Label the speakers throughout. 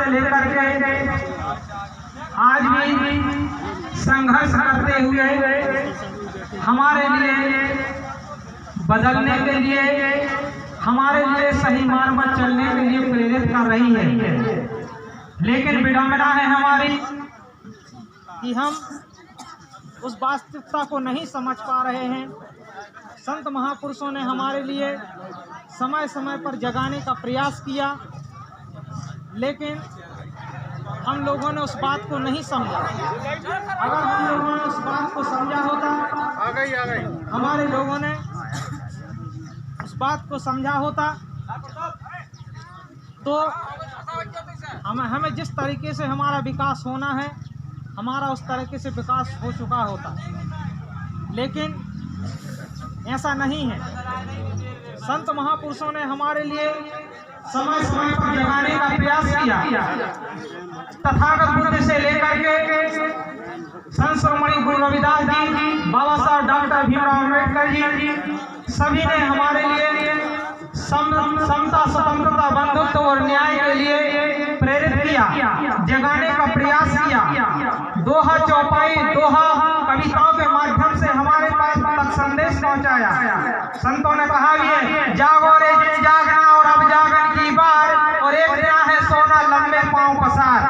Speaker 1: लेकर के आज भी संघर्ष करते हुए हमारे लिए बदलने के लिए, हमारे लिए सही मार्ग पर चलने के लिए प्रेरित कर रही है। लेकिन विडंबना है हमारी कि हम उस वास्तविकता को नहीं समझ पा रहे हैं। संत महापुरुषों ने हमारे लिए समय समय पर जगाने का प्रयास किया, लेकिन हम लोगों ने उस बात को नहीं समझा। अगर हम लोगों ने उस बात को समझा होता, हमारे लोगों ने उस बात को समझा होता तो हमें जिस तरीके से हमारा विकास होना है, हमारा उस तरीके से विकास हो चुका होता। लेकिन ऐसा नहीं है। संत महापुरुषों ने हमारे लिए समय समय पर जगाने का प्रयास किया। तथागत बुद्ध से लेकर के संत श्रोमणी गुरु रविदास जी, बाबा साहब डॉक्टर भीमराव अम्बेडकर जी, सभी ने हमारे लिए समता, स्वतंत्रता, बंधुत्व और न्याय के लिए प्रेरित किया, जगाने का प्रयास किया। दोहा चौपाई, दोहा कविताओं के माध्यम से हमारे पास तक संदेश पहुंचाया। संतों ने कहा भी है, जागो रे जागना और अब जागन की बार, और एक दिन है सोना लंबे पांव पसार।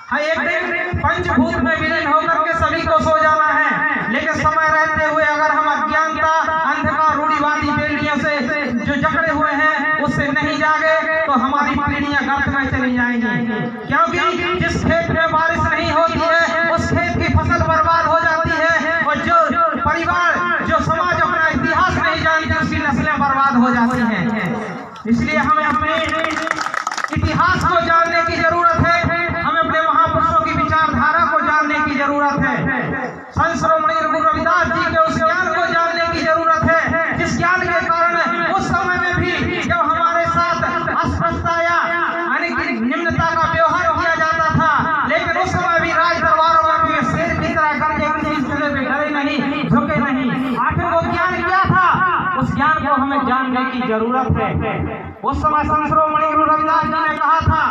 Speaker 1: हाँ, एक दिन पंचभूत में विलीन होकर के सभी को सो जाना है, लेकिन समय रहते हुए अगर हम अज्ञानता, अंधकार, रूढ़िवादी बेड़ियों से जो जकड़े हुए हैं उससे नहीं जागे तो हमारी पीढ़ियां गर्त में चली जाएंगी। क्योंकि जिस खेत में बारिश नहीं होती है उस खेत की फसल बर्बाद हो जाती है, और जो परिवार, जो समाज अपना इतिहास नहीं जानती उसकी नस्लें बर्बाद हो जाती हैं। इसलिए हमें अपने इतिहास को जानने की जरूरत है, हमें अपने महापुरुषों की विचारधारा को जानने की जरूरत है, संत श्रोमणी गुरु रविदास जी के उस ज्ञान को जानने की जरूरत है, जिस ज्ञान के कारण उस समय में भी जब हमारे साथ अस्पृश्यता यानी कि निम्नता का व्यवहार किया जाता था, लेकिन उस समय भी राज दरबारों में भी शेर की तरह करके किसी जगह पे डरे नहीं, झुके नहीं। आखिर वो ज्ञान क्या था? उस ज्ञान को हमें जानने की जरूरत है। उस समय संत श्रोमणी गुरु रविदास जी ने कहा था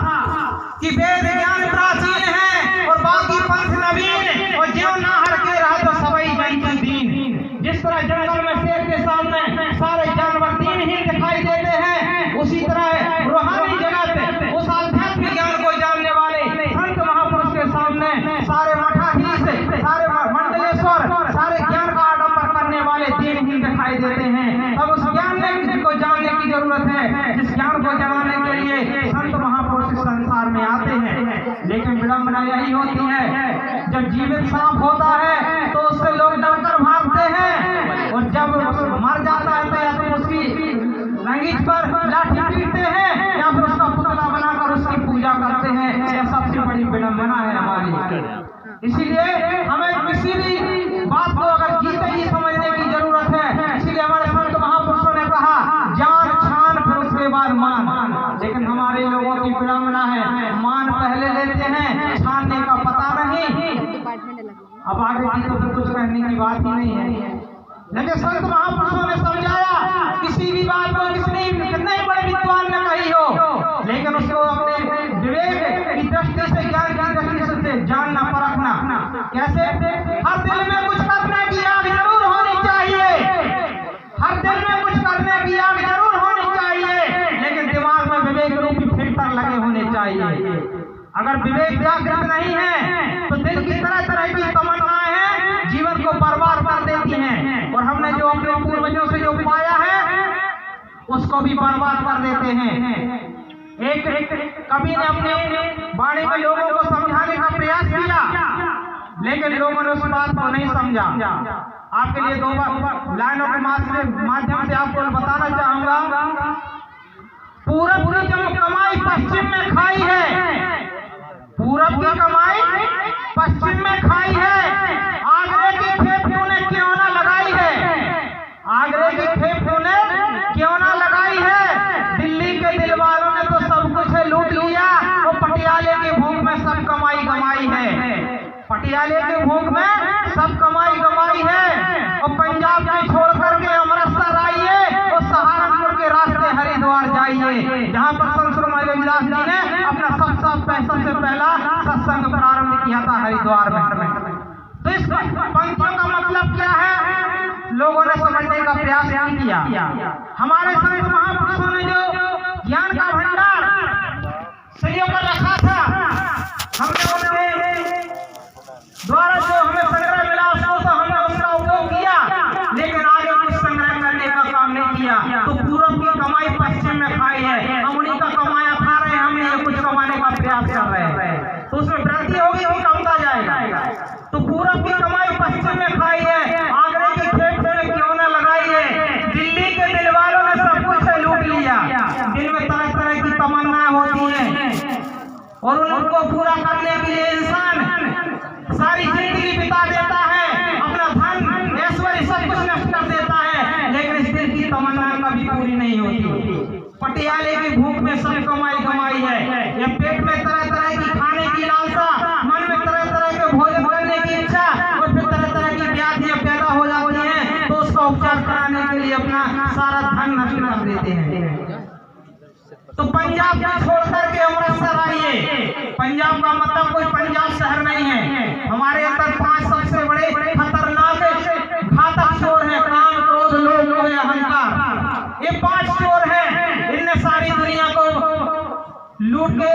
Speaker 1: कि वेद ज्ञान प्राचीन है और बाकी पंथ नवीन, और ज्यों ना हर के रहा तो सबई जन दीन। जिस तरह जंगल में शेर के सामने सारे जानवर दीनहीन दिखाई देते हैं, उसी तरह रूहानी जगत उस आध्यात्मिक ज्ञान को जानने वाले संत महापुरुष के सामने सारे मठाधीश, सारे मंडलेश्वर, सारे ज्ञान का आडंबर करने वाले दीनहीन दिखाई देते हैं। तब उस ज्ञान को जानने की जरूरत है, जिस ज्ञान को जगाने के लिए संत महापुरुष संसार में आते हैं। लेकिन विडंबना यही होती है, जब जीवित सांप होता है तो उससे लोग डरकर भागते हैं, और जब मर जाता है तो या तो उसकी रंगीच पर लाठी पीटते हैं या फिर उसका पुतला बनाकर उसकी पूजा करते हैं। यह सबसे बड़ी विडंबना है हमारी। इसीलिए हमें किसी भी बात को अगर जीते ही समझने की जरूरत है। इसीलिए हमारे संत महापुरुषों ने कहा, जान छान फिर उसके बाद मान। लेकिन हमारे लोगों की विडंबना है, मान पहले लेते हैं, छानने का पता नहीं। अब आगे की तो कुछ कहने की बात ही नहीं है। लेकिन संत महापुरुषों ने समझाया, किसी भी बात को कितने बड़े विद्वान ने कही हो, लेकिन उसको अपने विवेक की दृष्टि से, ज्ञान की दृष्टि से जानना, परखना। कैसे? हर दिल में कुछ करने की आग जरूर होनी चाहिए, हर दिल में कुछ करने की आग जरूर होनी चाहिए, लेकिन दिमाग में विवेक रूपी फिल्टर लगे होने चाहिए। अगर विवेक जागृत नहीं है तो दिल की तरह तरह की तमन्नाएं हैं, जीवन को बर्बाद कर देती हैं, और हमने जो अपने पूर्वजों से जो पाया है उसको भी बर्बाद कर देते हैं। एक कवि ने अपने वाणी में लोगों को समझाने का प्रयास किया, लेकिन लोगों ने उस बात को नहीं समझा। आपके लिए दो लाइनों के माध्यम से आपको बताना चाहूंगा। पूरब की जो कमाई पश्चिम में खाई है, पूरब की कमाई पश्चिम में खाई है, आगरे की खेप तूने क्यों ना लगाई है, आगरे की खेप तूने क्यों ना लगाई है। दिल्ली के दिल वालों ने तो सब कुछ लूट लिया, और पटियाले की भूख में सब कमाई गमाई है, पटियाले की भूख में सब कमाई गमाई है। और पंजाब को छोड़ करके अमृतसर आइए और सहारनपुर के रास्ते हरिद्वार जाइए, जहाँ पर संत श्रोमणी रविदास जी ने अपना सब सबसे पहला सत्संग प्रारंभ किया था हरिद्वार में। तो इस पंक्तियों का मतलब क्या है, लोगों ने समझने का प्रयास नहीं किया। हमारे संत महापुरुषों ने जो ज्ञान का भंडार सदियों पर रखा था, हमने उनके द्वारा जो हमें संग्रह मिला उसको तो हमने उसका उपयोग किया, लेकिन आगे कुछ संग्रह करने का काम नहीं किया। तो पूरब की कमाई पश्चिम में खाई है, हम उन्हीं का कमाया खा रहे हैं, हम ये कुछ कमाने का प्रयास कर रहे हैं, तो उसमें वृद्धि होगी कि कमता जाएगा। तो पूरब की कमाई पश्चिम में खाई है, आगरे की खेत में क्यों न लगाई है, दिल्ली के दिल वालों ने सब कुछ लूट लिया। दिल में तरह तरह की तमन्नाएं होती हैं और उनको पूरा करने के लिए इंसान सारी जिंदगी बिता देता है, अपना धन ऐश्वर्य सब कुछ नष्ट कर देता है, लेकिन इस दिल की तमन्ना कभी पूरी नहीं होती। पटियाले की भूख में सब कमाई है, या पेट में तरह तरह की खाने की लालसा, मन में तरह तरह के भोजन करने की इच्छा, और फिर तरह तरह की व्याधियां पैदा हो जाती हैं, तो उसका उपचार कराने के लिए अपना सारा धन नष्ट कर देते हैं। तो पंजाब को छोड़ करके अमृतसर आइए। पंजाब का मतलब कोई पंजाब शहर नहीं है। हमारे अंदर 5 सबसे बड़े खतरनाक घातक चोर है, काम, क्रोध, लोभ, मोह, अहंकार। ये 5 चोर हैं, इनने सारी दुनिया को लूट के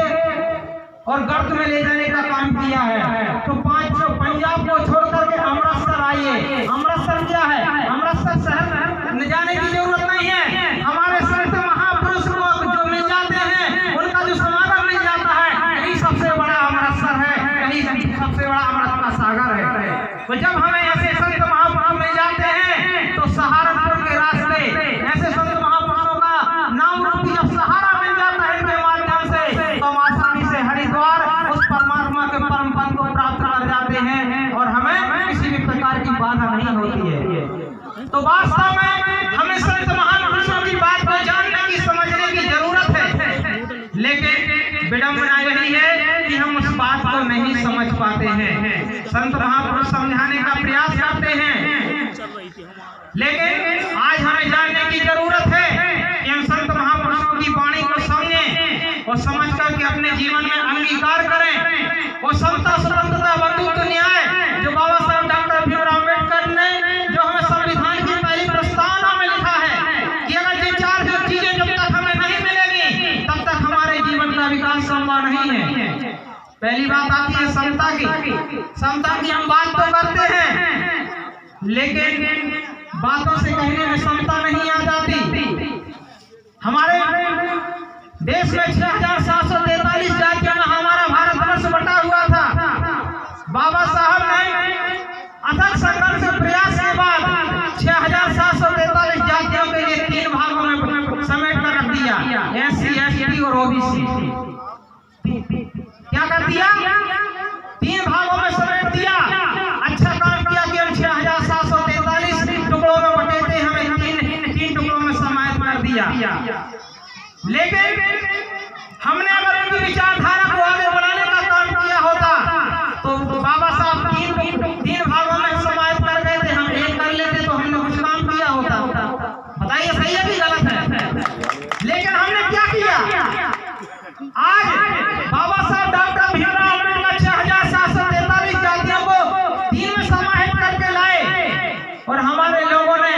Speaker 1: और गर्त में ले जाने का काम किया है। तो 5 पंजाब को छोड़ करके अमृतसर आइए। अमृतसर क्या है? अमृतसर शहर न जाने की जरूरत नहीं है। हमारे संत महापुरुष को जो मिल जाते हैं, उनका जो समागम मिल जाता है, यही सबसे बड़ा अमृतसर है, यही सबसे बड़ा अमृत का सागर है। तो जब हमें ऐसे संत महापुरुष मिल जाते हैं, तो सहारनपुर के रास्ते ऐसे संत महापुरुषों का नाम रूपी जब सहारा मिल जाता है इनके माध्यम से, तो हम आसानी से हरिद्वार उस परमात्मा के परम पद को प्राप्त कर जाते हैं और हमें किसी भी प्रकार की बाधा नहीं होती है। तो वास्तव में हमें संत महापुरुषों की बात को जानने की, समझने की जरूरत है, लेकिन विडंबना यही है कि हम उस बात को नहीं समझ पाते हैं। संत महापुरुष समझाने का प्रयास करते हैं, लेकिन आज हमें जानने की जरूरत है कि हम संत महापुरुषों की वाणी को समझें और समझ करके अपने जीवन में अंगीकार करें। और समता, स्वतंत्रता, बंधुत्व, न्याय जो बाबा साहब डॉक्टर भीमराव अम्बेडकर ने जो हमें संविधान की पहली प्रस्तावना में लिखा है कि अगर ये 4 चीजें जब तक हमें नहीं मिलेगी, तब तक हमारे जीवन का विकास संभव नहीं है। पहली बात आती है समता की। समता की हम बात तो करते हैं, लेकिन बातों से कहने में समता नहीं आ जाती। हमारे देश में 6743 जातियों में हमारा भारतवर्ष बटा हुआ था। बाबा साहब ने अथक संघर्ष प्रयास के बाद 6743 जातियों के लिए 3 भागों में समेट कर रख दिया, SC, ST और OBC। क्या कर दिया? 3 भागों में समेट दिया। अच्छा काम किया कि हम 6743 टुकड़ों में बटे थे, हमें 3 टुकड़ों में समाहित कर दिया। लेकिन हमने अगर उनकी विचारधारा को आगे बढ़ाने का काम किया होता, तो बाबा साहब 3 भागों में समाहित कर गए थे, हम 1 कर लेते तो हमने कुछ काम किया होता। बताइए सही है कि गलत है? लेकिन हमने क्या किया? आज बाबा साहब डॉक्टर भीमराव अम्बेडकर 6743 जातियों को 3 में समाहित करके लाए, और हमारे लोगों ने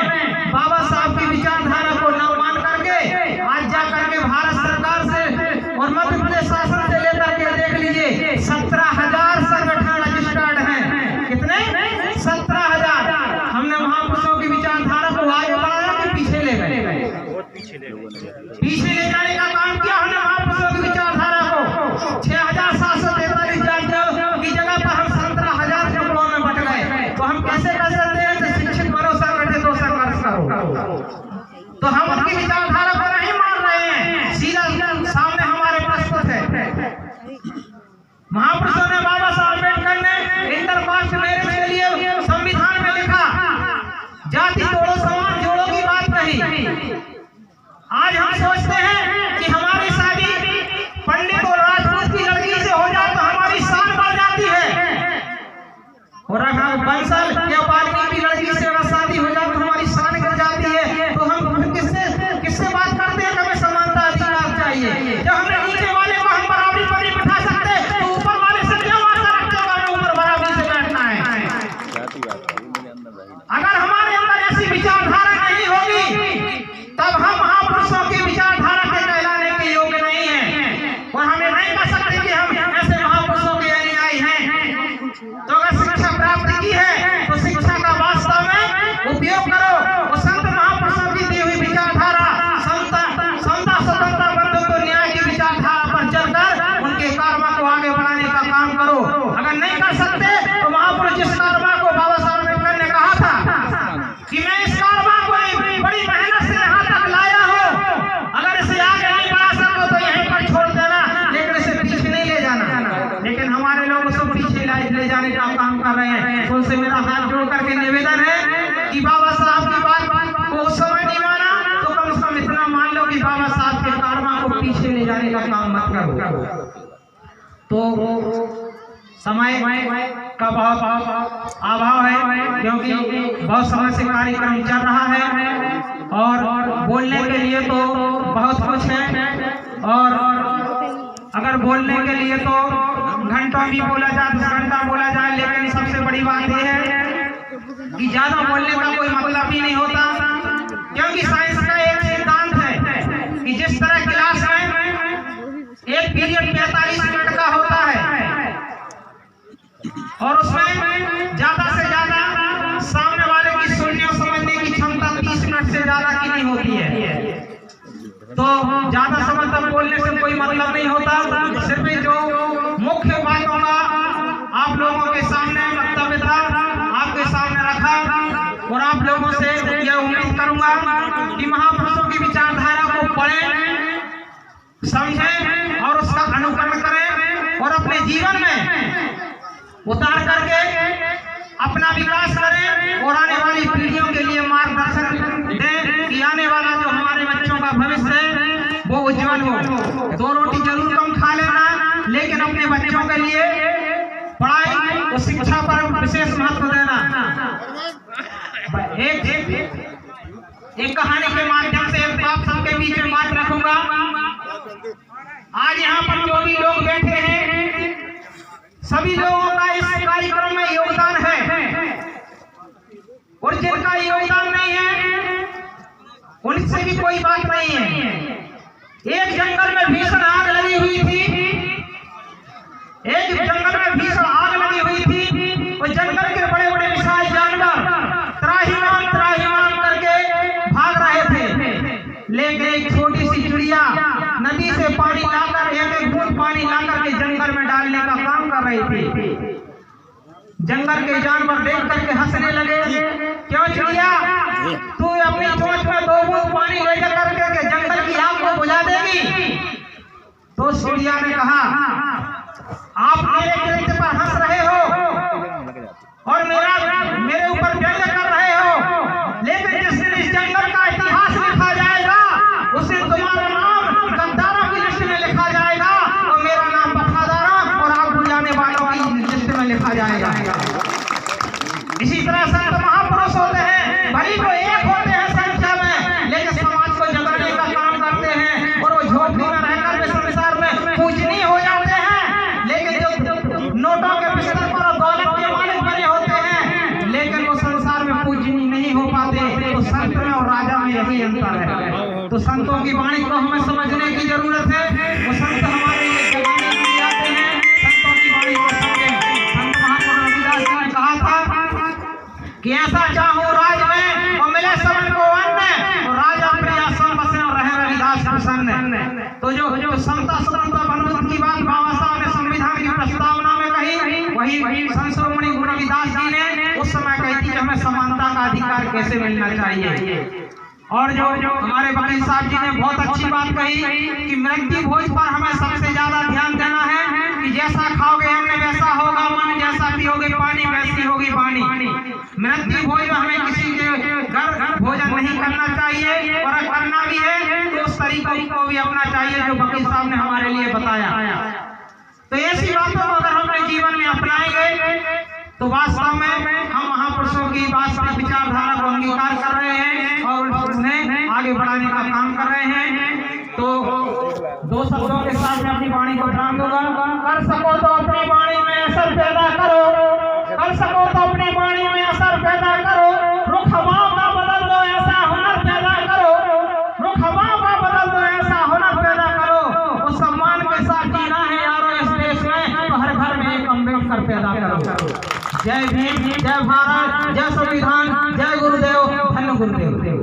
Speaker 1: बाबा साहब की विचारधारा को न मान करके आज जा करके भारत सरकार से और मध्य प्रदेश शासन से लेकर के देख लीजिए 17,000 संगठन रजिस्टर्ड हैं। कितने? 17,000। हमने महापुरुषों की विचारधारा को आगे बढ़ाया कि पीछे ले गए? पीछे ले जाने का काम किया हमने महापुरुषों की विचारधारा को। 6743 जातियों की जगह पर हम 17,000 टुकड़ों में बट गए। तो हम कैसे कर सकते हैं कि शिक्षित बनो, संगठित हो, संघर्ष करो? तो हम उनकी विचारधारा को नहीं मान रहे हैं, सीधा सामने हमारे प्रस्तुत है। महापुरुषों ने, बाबा साहब अम्बेडकर ने इंटरकास्ट मैरिज के लिए संविधान में लिखा, जाति तोड़ो समाज जोड़ो की बात कही। आज हम सोचते हैं कि हमारी शादी पंडित और राजपूत की लड़की से हो जाए तो हमारी शान बढ़ जाती है, और अगर बंसल या बाल्मीकि की लड़की से अगर शादी हो जाए तो हमारी शान गिर जाती है। तो हम किससे बात करते हैं? हमें समानता अधिकार चाहिए। जब हमने नीचे वाले को हम बराबरी पर नहीं बिठा सकते, तो अगर शिक्षा प्राप्त की है तो शिक्षा का वास्तव में उपयोग करो। और संत महापुरुषों की दी हुई विचारधारा समता स्वतंत्रता बंधुत्व तो न्याय की विचारधारा पर चलकर उनके कर्म को आगे बढ़ाने का काम करो। अगर नहीं कर सकते तो महापुरुष जिस कर्म को बाबा साहब अम्बेडकर ने कहा था कि मैं इस कर्म को बड़ी मेहनत से यहाँ तक लाया हूँ, अगर इसे आगे नहीं बढ़ा सको तो यहीं पर छोड़ देना, लेकिन इसे पीछे नहीं ले जाना। लेकिन हमारे लोग उसको पीछे ले जाने का काम कर रहे हैं। तो उनसे मेरा हाथ जोड़ करके निवेदन है कि बाबा साहब की बात को उस समय नहीं माना तो कम से कम इतना मान लो कि बाबा साहब के कर्म को पीछे ले जाने का काम मत करो। तो समय का बहुत अभाव है, क्योंकि बहुत समय से कार्यक्रम चल रहा है और बोलने के लिए तो बहुत कुछ है। और अगर बोलने के लिए तो घंटों भी बोला जाए, 10 घंटा बोला जाए, लेकिन सबसे बड़ी बात यह है कि ज्यादा बोलने का कोई मतलब ही नहीं होता। क्योंकि साइंस का एक सिद्धांत है कि जिस तरह क्लास में एक पीरियड 45 मिनट का होता है और उसमें ज्यादा से ज्यादा सामने वाले की सुनने और समझने की क्षमता 30 मिनट से ज्यादा की नहीं होती है। तो ज्यादा समय तक बोलने से कोई मतलब नहीं होता। सिर्फ जो मुख्य बातों का आप लोगों के सामने वक्तव्य था आपके सामने रखा, और आप लोगों से यह उम्मीद करूंगा कि महापुरुषों की विचारधारा को पढ़ें, समझें और उसका अनुकरण करें और अपने जीवन में उतार करके अपना विकास करें और आने वाली पीढ़ियों के लिए मार्गदर्शन दें कि आने वाला जो हमारे बच्चों का भविष्य है वो उज्जवल हो। 2 रोटी जरूर कम खा लेना, लेकिन अपने बच्चों के लिए पढ़ाई और शिक्षा पर विशेष महत्व देना। एक कहानी के माध्यम से आप सबके बीच में बात रखूंगा। आज यहाँ पर जो भी लोग बैठे हैं सभी लोगों का इस कार्यक्रम में योगदान है, और जिनका योगदान नहीं है उनसे भी कोई बात नहीं है। एक जंगल में भीषण आग लगी हुई थी, एक जंगल में भीषण आग लगी हुई थी और जंगल के बड़े बड़े विशाल जानवर त्राहिमाम करके भाग रहे थे, लेकिन एक छोटी सी चिड़िया नदी से पानी लाकर एक बूंद पानी लाकर के जंगल में डालने का काम कर रही थी। जंगल के जानवर देख करके हंसने लगे, क्यों चिड़िया तू अपनी चोंच में 2 बूंद पानी ले करके के जंगल की आग को बुझा देगी? तो चिड़िया ने कहा आप मेरे चरित्र पर हंस रहे हो और मेरे ऊपर व्यंग कर रहे हो, लेकिन जिस दिन इस जंगल का इतिहास लिखा जाएगा उस दिन तुम्हारा नाम गद्दारों की लिस्ट में लिखा जाएगा और मेरा नाम वफादारों और आग बुझाने वालों की लिस्ट में लिखा जाएगा। इसी तरह संत महापुरुष होते हैं, भली को एक होते हैं संख्या में, लेकिन समाज को जगाने का काम करते हैं और वो झोपड़ी में रहकर संसार में पूजनीय हो जाते हैं, लेकिन जो नोटों के बिस्तर पर और दौलत के मालिक बने होते हैं लेकिन वो संसार में पूजनीय नहीं हो पाते। तो संत में और राजा में यही अंतर है। तो संतों की वाणी को हमें समझने की जरूरत है। वो संत हमारे लिए जगाने के लिए आते हैं, संतों की वाणी को समझें। संत महापुरुष रविदास जी ने कहा था कि ऐसा चाहूं राज में और मिले सबन को अन्न और राजा प्रियासन बसे और रहे रविदास प्रसन्न। तो जो समता स्वतंत्रता बंधुत्व की बात बाबा साहब ने संविधान की प्रस्तावना में कही, वही संत शिरोमणि गुरु रविदास जी ने उस समय कही थी कि हमें समानता का अधिकार कैसे मिलना चाहिए। और जो हमारे वकील साहब जी ने बहुत अच्छी बात कही कि मृत्यु भोज पर हमें सबसे ज्यादा ध्यान देना है कि जैसा खाओगे अन्न वैसा होगा मन, जैसा पियोगे पानी वैसी होगी वाणी। मृत्यु भोज में हमें किसी के घर भोजन नहीं करना चाहिए, और करना भी है तो उस तरीके को भी अपना चाहिए जो वकील साहब ने हमारे लिए बताया। तो ऐसी बातों को अगर हम अपने जीवन में अपनाएंगे तो वास्तव में हम महापुरुषों की वास्तविक विचारधारा को अंगीकार कर रहे हैं और उन्हें आगे बढ़ाने का काम कर रहे हैं। तो 2 शब्दों के साथ मैं अपनी वाणी को विराम दूंगा। कर सको तो अपनी वाणी में असर पैदा करो, कर सको तो अपनी वाणी में असर पैदा करो, रुख हवाओं का बदल दो ऐसा हुनर पैदा करो, रुख हवाओं का बदल दो ऐसा हुनर पैदा करो। उस सम्मान के साथ जीना है यारों इस देश में, तो हर घर में एक अम्बेडकर पैदा करो। जय भीम, जय भारत, जय संविधान, जय गुरुदेव, धन्य गुरुदेव।